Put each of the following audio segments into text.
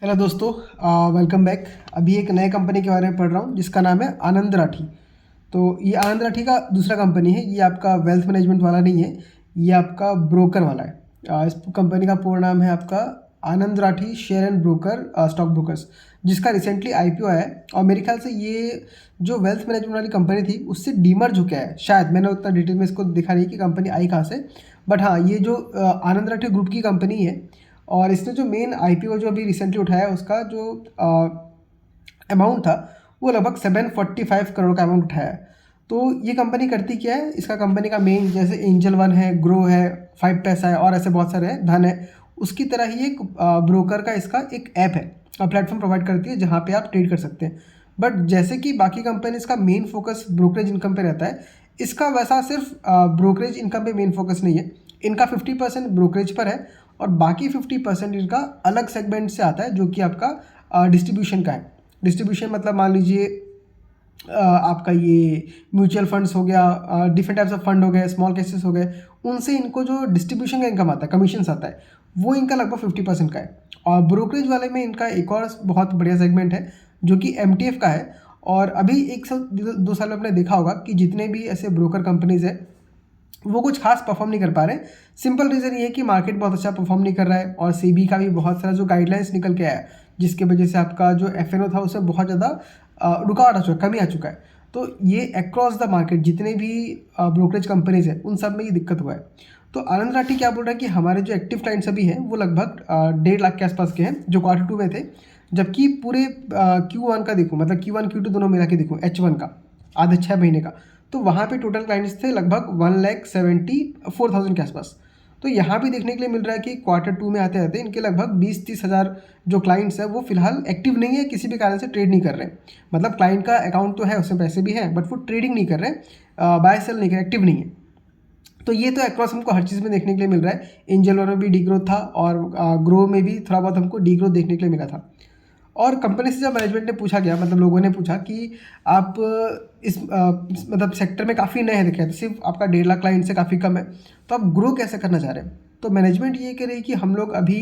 Hello दोस्तों, welcome back. अभी एक नए कंपनी के बारे में पढ़ रहा हूँ जिसका नाम है आनंद राठी। तो ये आनंद राठी का दूसरा कंपनी है। ये आपका वेल्थ मैनेजमेंट वाला नहीं है, ये आपका ब्रोकर वाला है। इस कंपनी का पूरा नाम है आपका Anand Rathi share and broker stock brokers, जिसका रिसेंटली आईपीओ आया है। और मेरे ख्याल से ये जो वेल्थ मैनेजमेंट वाली कंपनी थी उससे डीमर्ज हो गया है शायद। मैंने उतना डिटेल में इसको दिखा नहीं कि कंपनी आई कहाँ से, बट हाँ, ये जो आनंद राठी ग्रुप की कंपनी है। और इसने जो मेन आईपीओ जो अभी रिसेंटली उठाया उसका जो अमाउंट था वो लगभग 745 करोड़ का अमाउंट उठाया है। तो ये कंपनी करती क्या है, इसका कंपनी का मेन जैसे एंजल वन है, ग्रो है, 5पैसा है और ऐसे बहुत सारे हैं, धन है, उसकी तरह ही एक ब्रोकर का इसका एक ऐप है, प्लेटफॉर्म प्रोवाइड करती है जहाँ पे आप ट्रेड कर सकते हैं। बट जैसे कि बाकी कंपनीज का मेन फोकस ब्रोकरेज इनकम पे रहता है, इसका वैसा सिर्फ ब्रोकरेज इनकम पे मेन फोकस नहीं है। इनका 50% ब्रोकरेज पर है और बाकी 50% इनका अलग सेगमेंट से आता है जो कि आपका डिस्ट्रीब्यूशन का है। डिस्ट्रीब्यूशन मतलब मान लीजिए आपका ये म्यूचुअल फंड्स हो गया, डिफरेंट टाइप्स ऑफ फंड हो गए, स्मॉल केसेस हो गए, उनसे इनको जो डिस्ट्रीब्यूशन का इनकम आता है, कमीशंस आता है, वो इनका लगभग 50% का है। और ब्रोकरेज वाले में इनका एक और बहुत बढ़िया सेगमेंट है जो कि एमटीएफ का है। और अभी 1 साल 2 साल में आपने देखा होगा कि जितने भी ऐसे ब्रोकर कंपनीज है वो कुछ खास परफॉर्म नहीं कर पा रहे। सिंपल रीज़न ये है कि मार्केट बहुत अच्छा परफॉर्म नहीं कर रहा है और सेबी का भी बहुत सारा जो गाइडलाइंस निकल के आया है, जिसकी वजह से आपका जो एफएनओ था उसमें बहुत ज़्यादा रुकावट आ चुका है, कमी आ चुका है। तो ये अक्रॉस द मार्केट जितने भी ब्रोकरेज कंपनीज हैं उन सब में ये दिक्कत हुआ है। तो आनंद राठी क्या बोल रहा है कि हमारे जो एक्टिव क्लाइंट्स अभी हैं वो लगभग 1.5 लाख के आसपास के हैं जो Q2 में थे। जबकि पूरे Q1 का देखूँ, मतलब Q1 Q2 दोनों मिला के देखूँ, H1 का आधे 6 महीने का, तो वहाँ पे टोटल क्लाइंट्स थे लगभग 1,74,000 के आसपास। तो यहाँ भी देखने के लिए मिल रहा है कि Q2 में आते आते इनके लगभग 20-30 हज़ार जो क्लाइंट्स हैं वो फिलहाल एक्टिव नहीं है, किसी भी कारण से ट्रेड नहीं कर रहे। मतलब क्लाइंट का अकाउंट तो है, उसमें पैसे भी हैं, बट वो ट्रेडिंग नहीं कर रहे, बाय सेल नहीं कर रहे, एक्टिव नहीं है। तो ये तो अक्रॉस हमको हर चीज़ में देखने के लिए मिल रहा है। एंजल वन में भी डी ग्रोथ था और ग्रो में भी थोड़ा बहुत हमको डी ग्रोथ देखने के लिए मिला था। और कंपनी से जब मैनेजमेंट ने पूछा गया, मतलब लोगों ने पूछा कि आप मतलब सेक्टर में काफ़ी नए हैं, देखें तो सिर्फ आपका 1.5 लाख क्लाइंट से काफ़ी कम है, तो आप ग्रो कैसे करना चाह रहे हैं। तो मैनेजमेंट ये कह रही है कि हम लोग अभी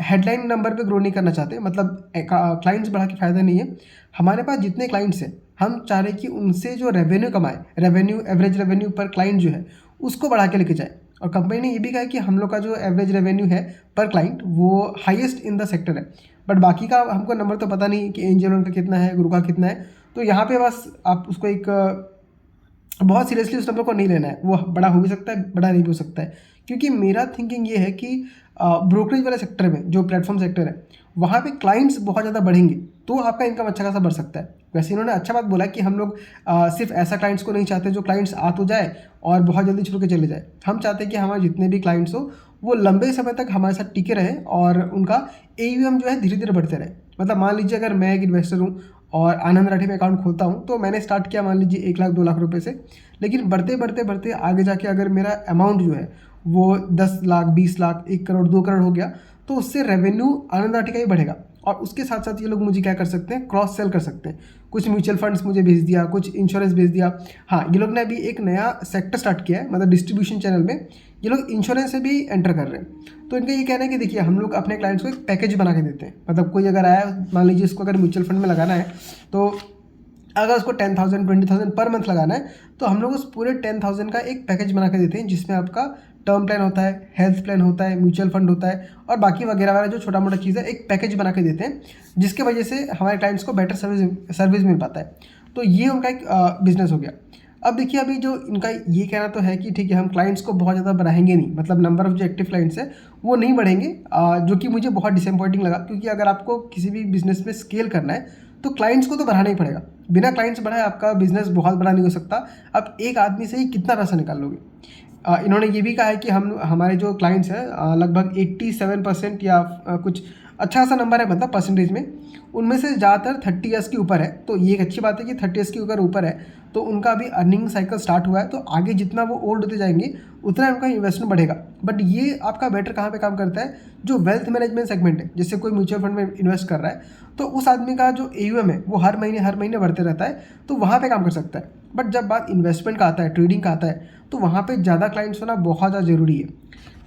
हेडलाइन नंबर पे ग्रो नहीं करना चाहते, मतलब क्लाइंट्स बढ़ा के फ़ायदा नहीं है। हमारे पास जितने क्लाइंट्स हैं हम चाह रहे हैं कि उनसे जो रेवेन्यू कमाए, रेवेन्यू एवरेज रेवेन्यू पर क्लाइंट जो है उसको बढ़ा के लेके जाए। और कंपनी ने ये भी कहा है कि हम लोग का जो एवरेज रेवेन्यू है पर क्लाइंट वो हाईएस्ट इन द सेक्टर है। बट बाकी का हमको नंबर तो पता नहीं कि एंजल वन का कितना है, ग्रो का कितना है। तो यहाँ पे बस आप उसको एक बहुत सीरियसली उस नंबर को नहीं लेना है। वो बड़ा हो भी सकता है, बड़ा नहीं भी हो सकता है। क्योंकि मेरा थिंकिंग ये है कि ब्रोकरेज वाले सेक्टर में जो प्लेटफॉर्म सेक्टर है वहाँ पे क्लाइंट्स बहुत ज़्यादा बढ़ेंगे तो आपका इनकम अच्छा खासा बढ़ सकता है। वैसे इन्होंने अच्छा बात बोला कि हम लोग सिर्फ ऐसा क्लाइंट्स को नहीं चाहते जो क्लाइंट्स आ तो जाए और बहुत जल्दी छोड़ के चले जाए। हम चाहते हैं कि हमारे जितने भी क्लाइंट्स हो वो लंबे समय तक हमारे साथ टिके रहे और उनका AUM जो है धीरे धीरे बढ़ते रहे। मतलब मान लीजिए अगर मैं एक इन्वेस्टर हूँ और आनंद राठी में अकाउंट खोलता हूँ, तो मैंने स्टार्ट किया मान लीजिए 1 लाख 2 लाख रुपए से, लेकिन बढ़ते बढ़ते बढ़ते आगे जाके अगर मेरा अमाउंट जो है वो 10 लाख 20 लाख 1 करोड़ 2 करोड़ हो गया, तो उससे रेवेन्यू आनंद राठी का ही बढ़ेगा। और उसके साथ साथ ये लोग मुझे क्या कर सकते हैं, क्रॉस सेल कर सकते हैं। कुछ म्यूचुअल फंड्स मुझे भेज दिया, कुछ इंश्योरेंस भेज दिया। हाँ, ये लोग ने अभी एक नया सेक्टर स्टार्ट किया है, मतलब डिस्ट्रीब्यूशन चैनल में ये लोग इंश्योरेंस से भी एंटर कर रहे हैं। तो इनका ये कहना है कि देखिए हम लोग अपने क्लाइंट्स को एक पैकेज बना के देते हैं। मतलब कोई अगर आया, मान लीजिए इसको अगर म्यूचुअल फंड में लगाना है, तो अगर उसको 10,000 20,000 पर मंथ लगाना है, तो हम लोग उस पूरे 10,000 का एक पैकेज बना के देते हैं जिसमें आपका टर्म प्लान होता है, हेल्थ प्लान होता है, म्यूचुअल फंड होता है और बाकी वगैरह वगैरह जो छोटा मोटा चीज़ है, एक पैकेज बना के देते हैं जिसके वजह से हमारे क्लाइंट्स को बेटर सर्विस मिल पाता है। तो ये उनका एक बिजनेस हो गया। अब देखिए, अभी जो इनका ये कहना तो है कि ठीक है हम क्लाइंट्स को बहुत ज़्यादा बढ़ाएंगे नहीं, मतलब नंबर ऑफ जो एक्टिव क्लाइंट्स है वो नहीं बढ़ेंगे, जो कि मुझे बहुत डिसअपॉइंटिंग लगा। क्योंकि अगर आपको किसी भी बिजनेस में स्केल करना है तो क्लाइंट्स को तो बढ़ाना ही पड़ेगा। बिना क्लाइंट्स बढ़ाए आपका बिजनेस बहुत बड़ा नहीं हो सकता। आप एक आदमी से ही कितना पैसा निकाल लोगे। इन्होंने ये भी कहा है कि हम हमारे जो क्लाइंट्स हैं लगभग 87% या कुछ अच्छा खासा नंबर है, मतलब परसेंटेज में, उनमें से ज़्यादातर 30 ईयर्स के ऊपर है। तो ये एक अच्छी बात है कि 30 ईयर्स के ऊपर है, तो उनका अभी अर्निंग साइकिल स्टार्ट हुआ है। तो आगे जितना वो ओल्ड होते जाएंगे उतना उनका इन्वेस्टमेंट बढ़ेगा। बट ये आपका बेटर कहाँ पे काम करता है, जो वेल्थ मैनेजमेंट सेगमेंट है। जैसे कोई म्यूचुअल फंड में इन्वेस्ट कर रहा है तो उस आदमी का जो AUM है वो हर महीने बढ़ते रहता है, तो वहाँ पे काम कर सकता है। बट जब बात इन्वेस्टमेंट का आता है, ट्रेडिंग का आता है, तो वहाँ पे ज़्यादा क्लाइंट्स होना बहुत ज़्यादा ज़रूरी है।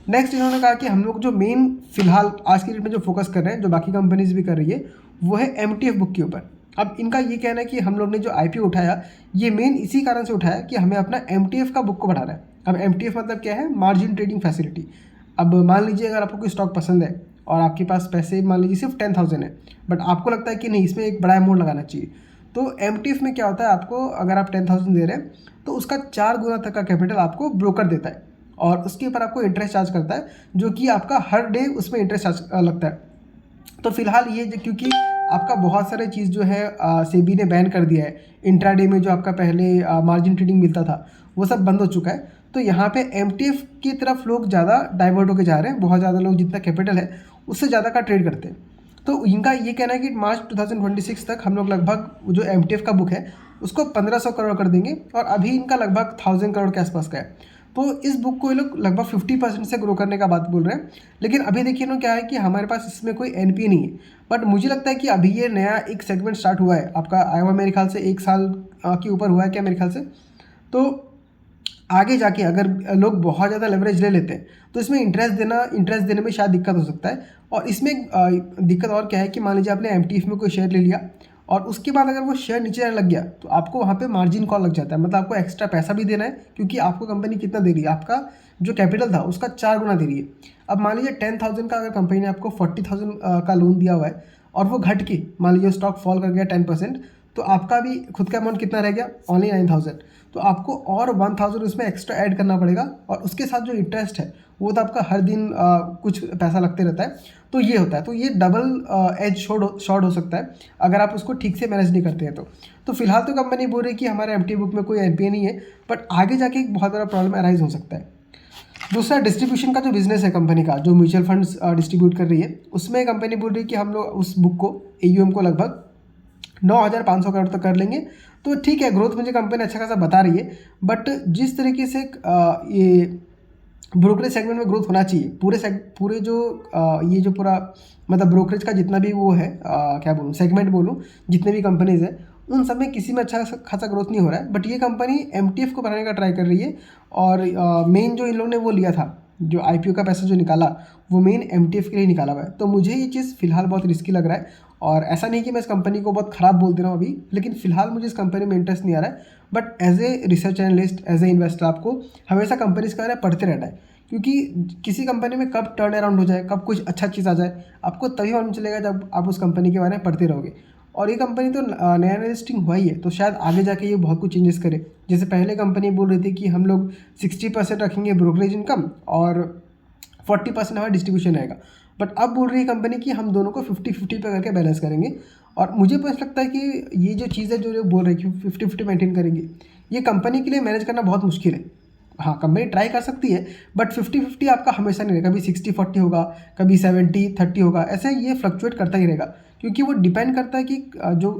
नेक्स्ट इन्होंने कहा कि हम लोग जो मेन फिलहाल आज की डेट में जो फोकस कर रहे हैं, जो बाकी कंपनीज भी कर रही है, वो है MTF बुक के ऊपर। अब इनका ये कहना है कि हम लोग ने जो IPO उठाया, ये मेन इसी कारण से उठाया कि हमें अपना MTF का बुक को बढ़ाना है। अब MTF मतलब क्या है? Margin trading facility. अब मान लीजिए अगर आपको कोई स्टॉक पसंद है और आपके पास पैसे मान लीजिए सिर्फ 10,000 है, बट आपको लगता है कि नहीं, इसमें एक बड़ा अमाउंट लगाना चाहिए, तो MTF में क्या होता है, आपको अगर आप 10,000 दे रहे हैं तो उसका 4 गुना तक का कैपिटल आपको ब्रोकर देता है और उसके ऊपर आपको इंटरेस्ट चार्ज करता है, जो कि आपका हर डे उसमें इंटरेस्ट चार्ज लगता है। तो फिलहाल ये क्योंकि आपका बहुत सारे चीज़ जो है सेबी ने बैन कर दिया है, इंट्राडे में जो आपका पहले मार्जिन ट्रेडिंग मिलता था वो सब बंद हो चुका है, तो यहाँ पे MTF की तरफ लोग ज़्यादा डाइवर्ट होकर जा रहे हैं। बहुत ज़्यादा लोग जितना कैपिटल है उससे ज़्यादा का ट्रेड करते हैं। तो इनका ये कहना है कि मार्च 2026 तक हम लोग लगभग जो MTF का बुक है उसको 1500 करोड़ कर देंगे और अभी इनका लगभग 1000 करोड़ के आसपास का है। तो इस बुक को ये लोग लगभग 50% से ग्रो करने का बात बोल रहे हैं। लेकिन अभी देखिए ना क्या है कि हमारे पास इसमें कोई NPA नहीं है, बट मुझे लगता है कि अभी ये नया एक सेगमेंट स्टार्ट हुआ है, आपका आया हुआ मेरे ख्याल से 1 साल के ऊपर हुआ है क्या मेरे ख्याल से। तो आगे जाके अगर लोग बहुत ज़्यादा लेवरेज ले लेते हैं तो इसमें इंटरेस्ट देने में शायद दिक्कत हो सकता है। और इसमें दिक्कत और क्या है कि मान लीजिए आपने MTF में कोई शेयर ले लिया और उसके बाद अगर वो शेयर नीचे आने लग गया तो आपको वहाँ पे मार्जिन कॉल लग जाता है, मतलब आपको एक्स्ट्रा पैसा भी देना है, क्योंकि आपको कंपनी कितना दे रही है, आपका जो कैपिटल था उसका 4 गुना दे रही है। अब मान लीजिए 10,000 का अगर कंपनी ने आपको 40,000 का लोन दिया हुआ है और वो घट के मान लीजिए स्टॉक फॉल कर गया 10%, तो आपका भी खुद का अमाउंट कितना रह गया? ओनली 9,000। तो आपको और 1,000 उसमें एक्स्ट्रा ऐड करना पड़ेगा और उसके साथ जो इंटरेस्ट है वो तो आपका हर दिन कुछ पैसा लगते रहता है। तो ये होता है, तो ये डबल एज शॉर्ट हो सकता है अगर आप उसको ठीक से मैनेज नहीं करते हैं तो फिलहाल तो कंपनी बोल रही है कि हमारे MTF बुक में कोई NPA नहीं है, बट आगे जाके एक बहुत बड़ा प्रॉब्लम अराइज हो सकता है। दूसरा, डिस्ट्रीब्यूशन का जो बिजनेस है कंपनी का, जो म्यूचुअल फंड्स डिस्ट्रीब्यूट कर रही है, उसमें कंपनी बोल रही है कि हम लोग उस बुक को AUM को लगभग 9,500 करोड़ तक कर लेंगे। तो ठीक है, ग्रोथ मुझे कंपनी अच्छा खासा बता रही है, बट जिस तरीके से ये ब्रोकरेज सेगमेंट में ग्रोथ होना चाहिए, पूरे जो ये जो पूरा मतलब ब्रोकरेज का जितना भी वो है, क्या बोलूँ, सेगमेंट बोलूँ, जितने भी कंपनीज हैं उन सब में किसी में अच्छा खासा ग्रोथ नहीं हो रहा है, बट ये कंपनी MTF को बढ़ाने का ट्राई कर रही है। और मेन जो इन लोगों ने वो लिया था, जो IPO का पैसा जो निकाला, वो मेन MTF के लिए निकाला हुआ है। तो मुझे ये चीज़ फिलहाल बहुत रिस्की लग रहा है, और ऐसा नहीं कि मैं इस कंपनी को बहुत ख़राब बोल दे रहा हूँ अभी, लेकिन फ़िलहाल मुझे इस कंपनी में इंटरेस्ट नहीं आ रहा है। But as a research analyst, as an investor, आपको हमेशा कंपनीज के बारे में पढ़ते रहना है, क्योंकि किसी कंपनी में कब टर्न अराउंड हो जाए, कब कुछ अच्छा चीज़ आ जाए, आपको तभी मालूम चलेगा जब आप उस कंपनी के बारे में पढ़ते रहोगे। और ये कंपनी तो नया लिस्टिंग हुआ ही है, तो शायद आगे जाके ये बहुत कुछ चेंजेस करे। जैसे पहले कंपनी बोल रही थी कि हम लोग 60% रखेंगे ब्रोकरेज इनकम और 40% हमारा डिस्ट्रीब्यूशन रहेगा, बट अब बोल रही है कंपनी कि हम दोनों को 50-50 पे करके बैलेंस करेंगे। और मुझे बस लगता है कि ये जो चीज़ है जो बोल रही है कि 50-50 मेंटेन करेंगे, ये कंपनी के लिए मैनेज करना बहुत मुश्किल है। हाँ, कंपनी ट्राई कर सकती है, बट 50-50 आपका हमेशा नहीं रहेगा, कभी 60-40 होगा, कभी 70-30 होगा, ऐसे ये फ्लक्चुएट करता ही रहेगा, क्योंकि वो डिपेंड करता है कि जो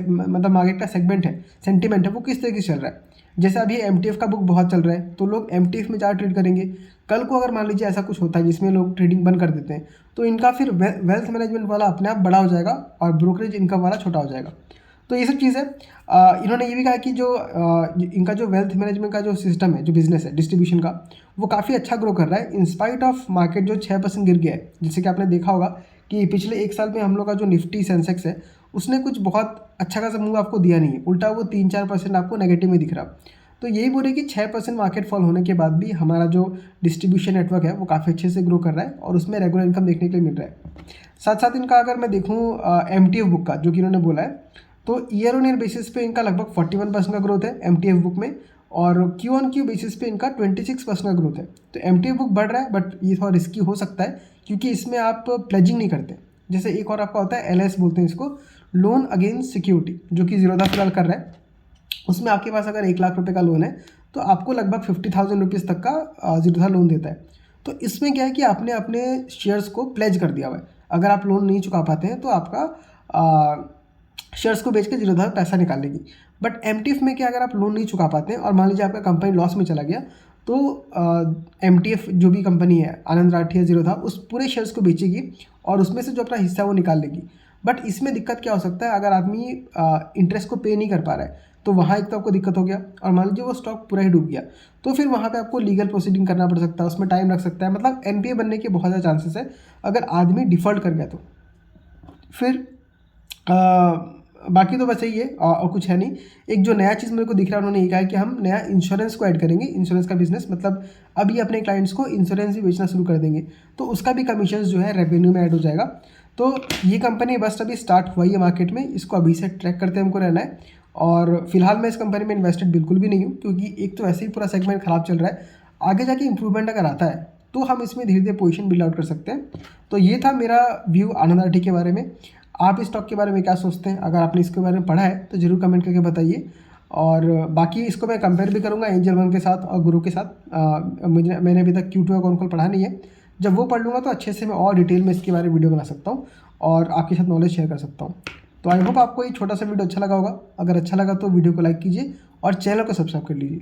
मतलब मार्केट का सेगमेंट है, सेंटीमेंट है, वो किस तरीके से चल रहा है। जैसे अभी MTF का बुक बहुत चल रहा है, तो लोग MTF में ज़्यादा ट्रेड करेंगे। कल को अगर मान लीजिए ऐसा कुछ होता है जिसमें लोग ट्रेडिंग बंद कर देते हैं, तो इनका फिर वेल्थ मैनेजमेंट वाला अपने आप बड़ा हो जाएगा और ब्रोकरेज इनकम वाला छोटा हो जाएगा। तो ये सब चीज़ है। इन्होंने ये भी कहा कि जो इनका जो वेल्थ मैनेजमेंट का जो सिस्टम है, जो बिज़नेस है डिस्ट्रीब्यूशन का, वो काफ़ी अच्छा ग्रो कर रहा है इंस्पाइट ऑफ मार्केट जो 6% गिर गया है। जैसे कि आपने देखा होगा कि पिछले 1 साल में हम लोग का जो निफ्टी सेंसेक्स है, उसने कुछ बहुत अच्छा खासा मूव आपको दिया नहीं है, उल्टा वो 3-4% आपको नेगेटिव में दिख रहा। तो यही बोल रहे कि 6% मार्केट फॉल होने के बाद भी हमारा जो डिस्ट्रीब्यूशन नेटवर्क है वो काफ़ी अच्छे से ग्रो कर रहा है और उसमें रेगुलर इनकम देखने के लिए मिल रहा है। साथ साथ इनका अगर मैं देखूँ MTF बुक का, जो कि इन्होंने बोला है, तो ईयर ऑन ईयर बेसिस पे इनका लगभग 41% का ग्रोथ है MTF बुक में, और Q-on-Q बेसिस पे इनका 26% का ग्रोथ है। तो MTF बुक बढ़ रहा है, बट ये थोड़ा रिस्की हो सकता है क्योंकि इसमें आप प्लेजिंग नहीं करते। जैसे एक और आपका होता है LS बोलते हैं इसको, लोन अगेंस्ट सिक्योरिटी, जो कि ज़ीरोधा फिलहाल कर रहा है। उसमें आपके पास अगर 1 लाख रुपए का लोन है तो आपको लगभग 50,000 रुपीज़ तक का ज़ीरोधा लोन देता है। तो इसमें क्या है कि आपने अपने शेयर्स को प्लेज कर दिया हुआ है, अगर आप लोन नहीं चुका पाते हैं तो आपका शेयर्स को बेच के ज़ीरोधा पैसा निकाल लेगी। बट MTF में क्या, अगर आप लोन नहीं चुका पाते हैं और मान लीजिए आपका कंपनी लॉस में चला गया, तो MTF जो भी कंपनी है, आनंद राठी या ज़ीरोधा, उस पूरे शेयर्स को बेचेगी और उसमें से जो अपना हिस्सा वो निकाल लेगी। बट इसमें दिक्कत क्या हो सकता है, अगर आदमी इंटरेस्ट को पे नहीं कर पा रहा है, तो वहाँ एक तो आपको दिक्कत हो गया, और मान लीजिए वो स्टॉक पूरा ही डूब गया, तो फिर वहाँ पे आपको लीगल प्रोसीडिंग करना पड़ सकता है, उसमें टाइम लग सकता है, मतलब एनपीए बनने के बहुत ज़्यादा चांसेस है अगर आदमी डिफ़ॉल्ट कर गया तो। फिर बाकी तो बस यही है, और कुछ है नहीं। एक जो नया चीज़ मेरे को दिख रहा है, उन्होंने ये कहा है कि हम नया इंश्योरेंस को ऐड करेंगे, इंश्योरेंस का बिजनेस, मतलब अब ये अपने क्लाइंट्स को इंश्योरेंस भी बेचना शुरू कर देंगे, तो उसका भी कमीशन जो है रेवेन्यू में ऐड हो जाएगा। तो ये कंपनी बस अभी स्टार्ट हुआ ही है मार्केट में, इसको अभी से ट्रैक करते हमको रहना है। और फिलहाल मैं इस कंपनी में इन्वेस्टेड बिल्कुल भी नहीं हूँ, क्योंकि एक तो वैसे ही पूरा सेगमेंट ख़राब चल रहा है, आगे जाके इंप्रूवमेंट अगर आता है तो हम इसमें धीरे धीरे पोजीशन बिल्ड आउट कर सकते हैं। तो ये था मेरा व्यू आनंद आईटी के बारे में। आप इस स्टॉक के बारे में क्या सोचते हैं? अगर आपने इसके बारे में पढ़ा है तो ज़रूर कमेंट करके बताइए। और बाकी इसको मैं कंपेयर भी करूँगा एंजल वन के साथ और गुरु के साथ। मैंने अभी तक Q2 कौन पढ़ा नहीं है, जब वो पढ़ लूँगा तो अच्छे से मैं और डिटेल में इसके बारे में वीडियो बना सकता हूँ और आपके साथ नॉलेज शेयर कर सकता हूँ। तो आई होप आपको ये छोटा सा वीडियो अच्छा लगा होगा। अगर अच्छा लगा तो वीडियो को लाइक कीजिए और चैनल को सब्सक्राइब कर लीजिए।